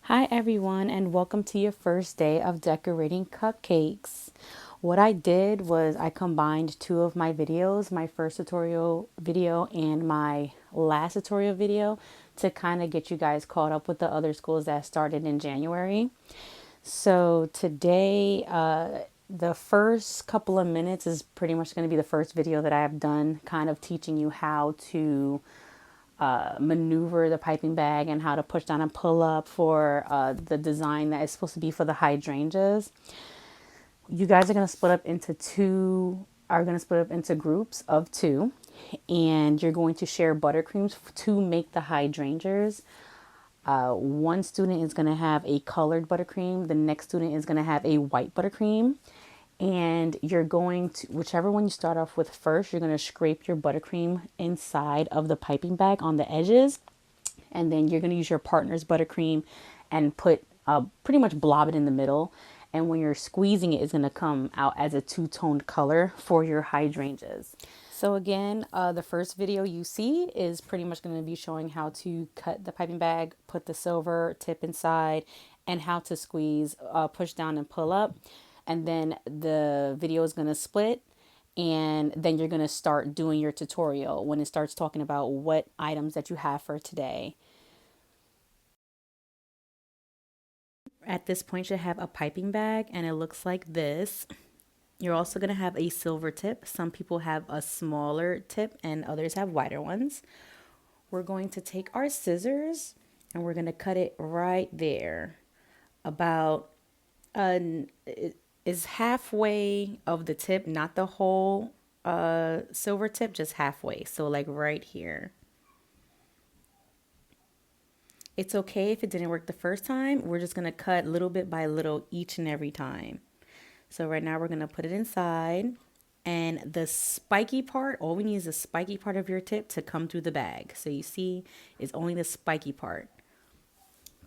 Hi everyone, and welcome to your first day of decorating cupcakes. What I did was I combined two of my videos, my first tutorial video and my last tutorial video, to kind of get you guys caught up with the other schools that started in January. So today, the first couple of minutes is pretty much going to be the first video that I have done, kind of teaching you how to maneuver the piping bag and how to push down and pull up for the design that is supposed to be for the hydrangeas. You guys are going to split up into groups of two, and you're going to share buttercreams to make the hydrangeas. One student is going to have a colored buttercream. The next student is going to have a white buttercream. And you're going to, whichever one you start off with first, you're going to scrape your buttercream inside of the piping bag on the edges. And then you're going to use your partner's buttercream and pretty much blob it in the middle. And when you're squeezing it, it's going to come out as a two-toned color for your hydrangeas. So again, the first video you see is pretty much going to be showing how to cut the piping bag, put the silver tip inside, and how to squeeze, push down and pull up. And then the video is going to split, and then you're going to start doing your tutorial when it starts talking about what items that you have for today. At this point, you have a piping bag, and it looks like this. You're also going to have a silver tip. Some people have a smaller tip and others have wider ones. We're going to take our scissors and we're going to cut it right there. About it is halfway of the tip, not the whole silver tip, just halfway. So like right here. It's okay if it didn't work the first time. We're just going to cut little bit by little each and every time. So right now we're going to put it inside, and the spiky part, all we need is the spiky part of your tip to come through the bag. So you see, it's only the spiky part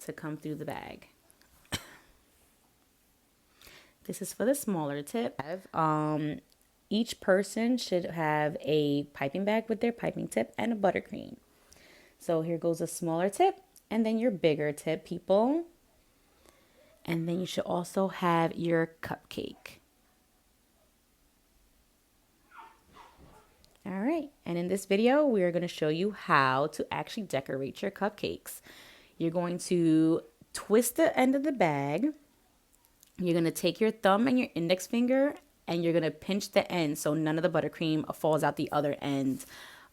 to come through the bag. This is for the smaller tip. Each person should have a piping bag with their piping tip and a buttercream. So here goes a smaller tip, and then your bigger tip, people. And then you should also have your cupcake. All right, and in this video, we are going to show you how to actually decorate your cupcakes. You're going to twist the end of the bag. You're going to take your thumb and your index finger, and you're going to pinch the end so none of the buttercream falls out the other end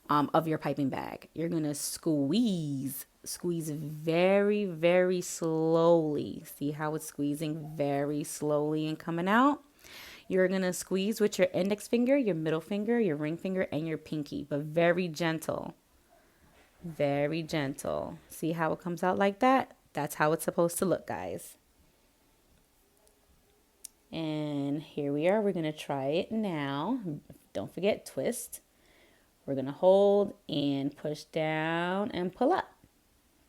of your piping bag. You're going to squeeze very, very slowly. See how it's squeezing very slowly and coming out? You're going to squeeze with your index finger, your middle finger, your ring finger, and your pinky, but very gentle. Very gentle. See how it comes out like that? That's how it's supposed to look, guys. And here we are. We're going to try it now. Don't forget, twist. We're going to hold and push down and pull up.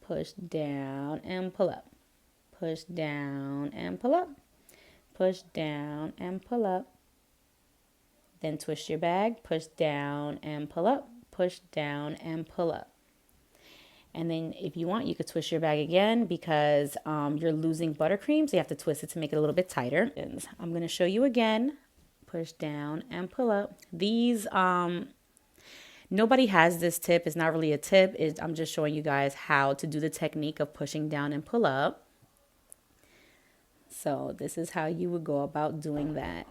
Push down and pull up. Push down and pull up. Push down and pull up. Then twist your bag, push down and pull up, push down and pull up. And then if you want, you could twist your bag again because you're losing buttercream, so you have to twist it to make it a little bit tighter. And I'm going to show you again. Push down and pull up. These, nobody has this tip. It's not really a tip. I'm just showing you guys how to do the technique of pushing down and pull up. So this is how you would go about doing that.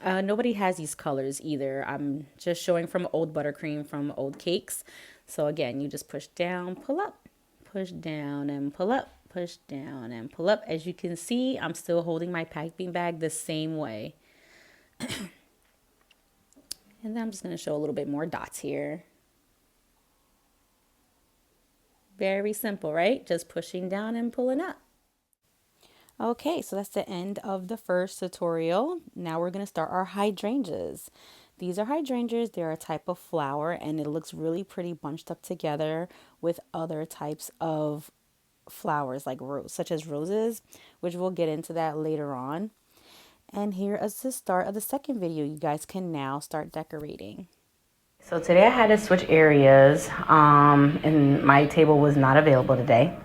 Nobody has these colors either. I'm just showing from old buttercream from old cakes. So again, you just push down, pull up, push down and pull up, push down and pull up. As you can see, I'm still holding my piping bag the same way. And then I'm just going to show a little bit more dots here. Very simple, right? Just pushing down and pulling up. Okay, so that's the end of the first tutorial. Now we're going to start our hydrangeas. These are hydrangeas. They're a type of flower, and it looks really pretty bunched up together with other types of flowers like such as roses, which we'll get into that later on. And here is the start of the second video. You guys can now start decorating. So today I had to switch areas, and my table was not available today.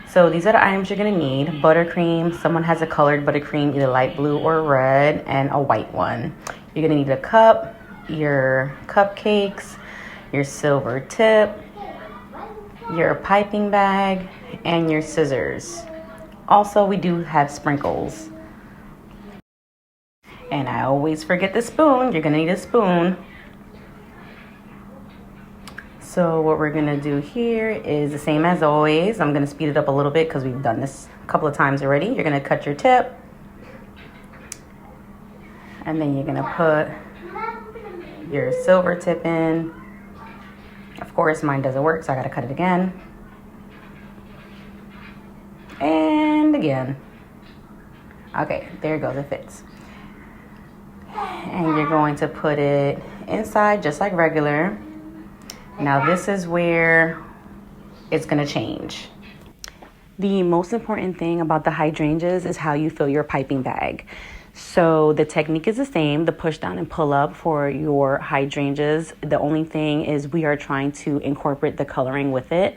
So these are the items you're gonna need: buttercream. Someone has a colored buttercream, either light blue or red, and a white one. You're gonna need a cup, your cupcakes, your silver tip, your piping bag, and your scissors. Also, we do have sprinkles. And I always forget the spoon. You're gonna need a spoon. So what we're gonna do here is the same as always. I'm gonna speed it up a little bit because we've done this a couple of times already. You're gonna cut your tip, and then you're gonna put your silver tip in. Of course, mine doesn't work, so I gotta cut it again. And again. Okay, there it goes, it fits. And you're going to put it inside just like regular. Now this is where it's gonna change. The most important thing about the hydrangeas is how you fill your piping bag. So the technique is the same, the push down and pull up for your hydrangeas. The only thing is we are trying to incorporate the coloring with it.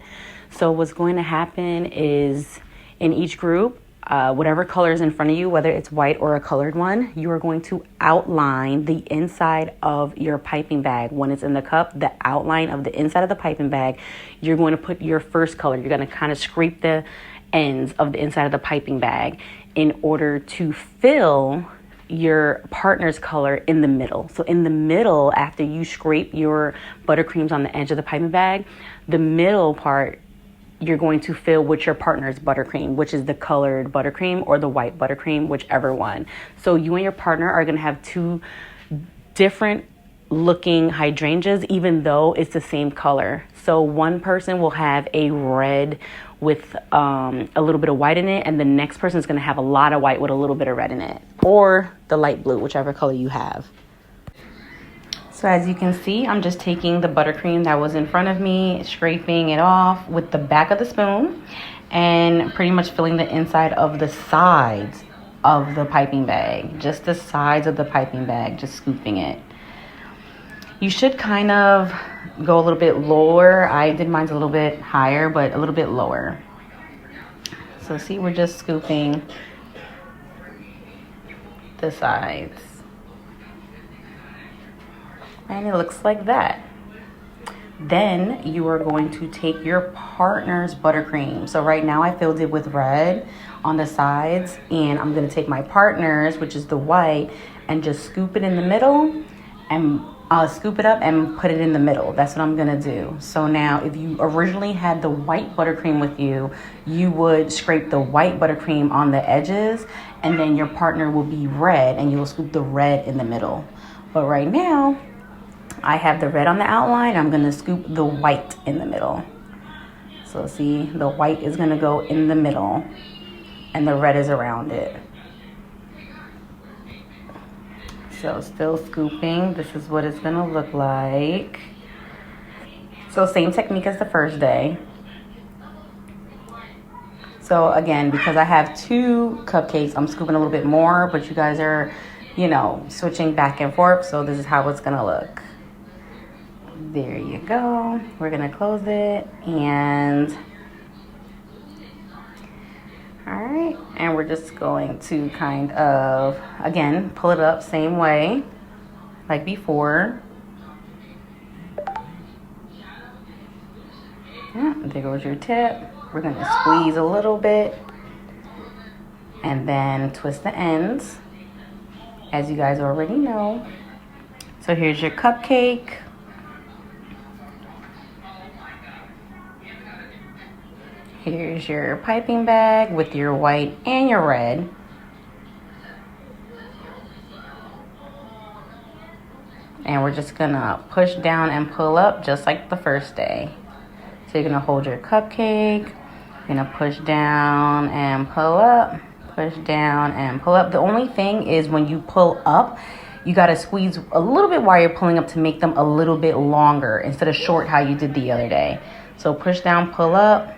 So what's going to happen is in each group, whatever color is in front of you, whether it's white or a colored one, you are going to outline the inside of your piping bag. When it's in the cup, the outline of the inside of the piping bag, you're going to put your first color. You're going to kind of scrape the ends of the inside of the piping bag in order to fill your partner's color in the middle. So in the middle, after you scrape your buttercreams on the edge of the piping bag, the middle part you're going to fill with your partner's buttercream, which is the colored buttercream or the white buttercream, whichever one. So you and your partner are going to have two different looking hydrangeas, even though it's the same color. So one person will have a red with a little bit of white in it, and the next person is going to have a lot of white with a little bit of red in it, or the light blue, whichever color you have. So as you can see, I'm just taking the buttercream that was in front of me, scraping it off with the back of the spoon, and pretty much filling the inside of the sides of the piping bag, just the sides of the piping bag, just scooping it. You should kind of go a little bit lower. I did mine a little bit higher, but a little bit lower. So see, we're just scooping the sides. And it looks like that. Then you are going to take your partner's buttercream. So right now I filled it with red on the sides, and I'm gonna take my partner's, which is the white, and just scoop it in the middle, and scoop it up and put it in the middle. That's what I'm gonna do. So now if you originally had the white buttercream with you, you would scrape the white buttercream on the edges, and then your partner will be red, and you'll scoop the red in the middle. But right now, I have the red on the outline. I'm going to scoop the white in the middle. So see, the white is going to go in the middle and the red is around it. So still scooping. This is what it's going to look like. So same technique as the first day. So again, because I have two cupcakes, I'm scooping a little bit more, but you guys are, switching back and forth. So this is how it's going to look. There you go. We're going to close it, and all right. And we're just going to kind of, again, pull it up same way like before. Yeah, there goes your tip. We're going to squeeze a little bit and then twist the ends, as you guys already know. So here's your cupcake. Here's your piping bag with your white and your red. And we're just gonna push down and pull up just like the first day. So you're gonna hold your cupcake, you're gonna push down and pull up, push down and pull up. The only thing is when you pull up, you gotta squeeze a little bit while you're pulling up to make them a little bit longer instead of short how you did the other day. So push down, pull up.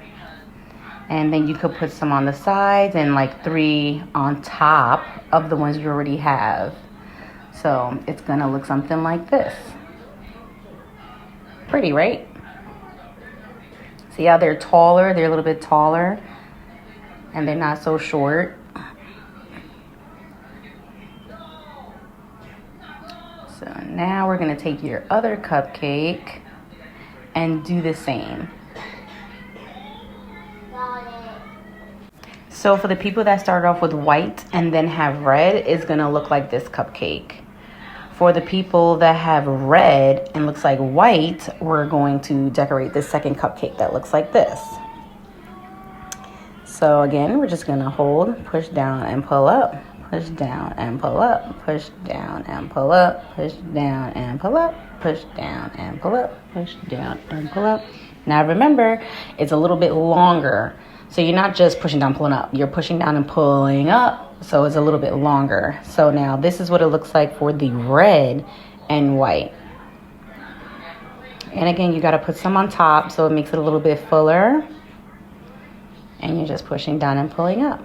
And then you could put some on the sides and like 3 on top of the ones you already have. So it's gonna look something like this. Pretty, right? See how they're taller? They're a little bit taller and they're not so short. So now we're going to take your other cupcake and do the same. So for the people that start off with white and then have red, it's going to look like this cupcake. For the people that have red and looks like white, we're going to decorate the second cupcake that looks like this. So again, we're just going to hold, push down and pull up, push down and pull up, push down and pull up, push down and pull up, push down and pull up, push down and pull up. Now remember, it's a little bit longer. So you're not just pushing down, pulling up. You're pushing down and pulling up. So it's a little bit longer. So now this is what it looks like for the red and white. And again, you got to put some on top so it makes it a little bit fuller. And you're just pushing down and pulling up.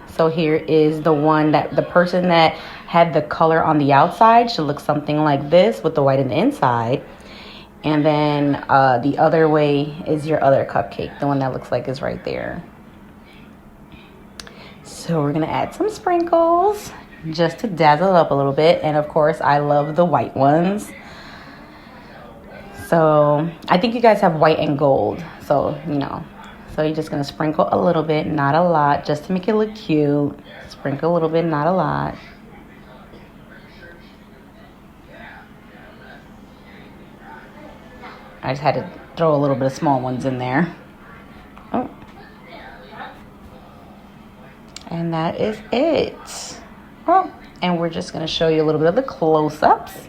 So here is the one that the person that had the color on the outside should look something like this with the white on the inside. And then the other way is your other cupcake. The one that looks like is right there. So we're going to add some sprinkles just to dazzle it up a little bit. And of course, I love the white ones. So I think you guys have white and gold. So, you know, so you're just going to sprinkle a little bit, not a lot, just to make it look cute. Sprinkle a little bit, not a lot. I just had to throw a little bit of small ones in there. Oh. And that is it. Oh, and we're just going to show you a little bit of the close-ups.